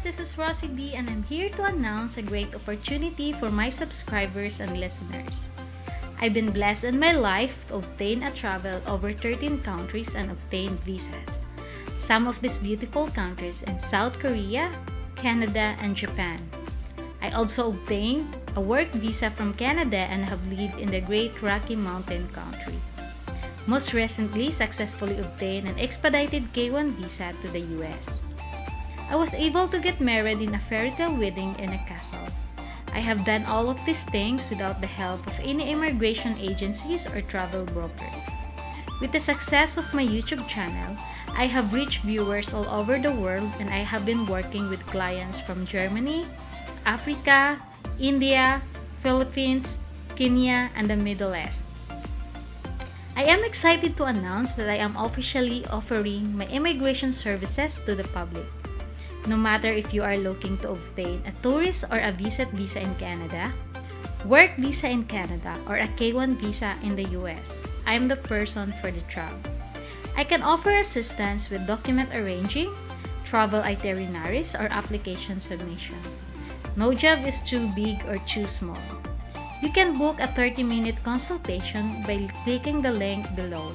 this is Rosie B, and I'm here to announce a great opportunity for my subscribers and listeners. I've been blessed in my life to obtain a travel over 13 countries and obtain visas. Some of these beautiful countries in South Korea, Canada, and Japan. I also obtained a work visa from Canada and have lived in the Great Rocky Mountain country. Most recently, successfully obtained an expedited K1 visa to the US. I was able to get married in a fairy tale wedding in a castle. I have done all of these things without the help of any immigration agencies or travel brokers. With the success of my YouTube channel, I have reached viewers all over the world, and I have been working with clients from Germany, Africa, India, Philippines, Kenya, and the Middle East. I am excited to announce that I am officially offering my immigration services to the public. No matter if you are looking to obtain a tourist or a visit visa in Canada, work visa in Canada, or a K1 visa in the US, I am the person for the job. I can offer assistance with document arranging, travel itineraries, or application submission. No job is too big or too small. You can book a 30-minute consultation by clicking the link below.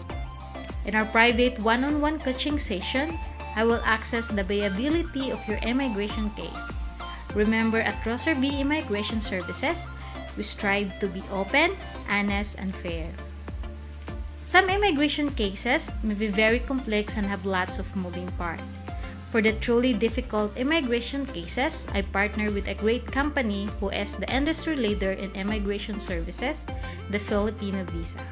In our private one-on-one coaching session, I will assess the viability of your immigration case. Remember, at Rosie B Immigration Services, we strive to be open, honest, and fair. Some immigration cases may be very complex and have lots of moving parts. For the truly difficult immigration cases, I partner with a great company who is the industry leader in immigration services, the Filipino Visa.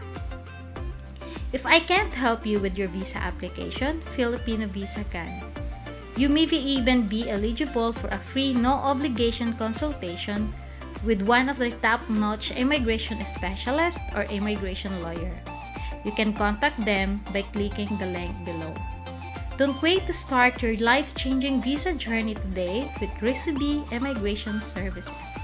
If I can't help you with your visa application, Filipino Visa can. You may even be eligible for a free no-obligation consultation with one of the top-notch immigration specialists or immigration lawyer. You can contact them by clicking the link below. Don't wait to start your life-changing visa journey today with Rosie B Immigration Services.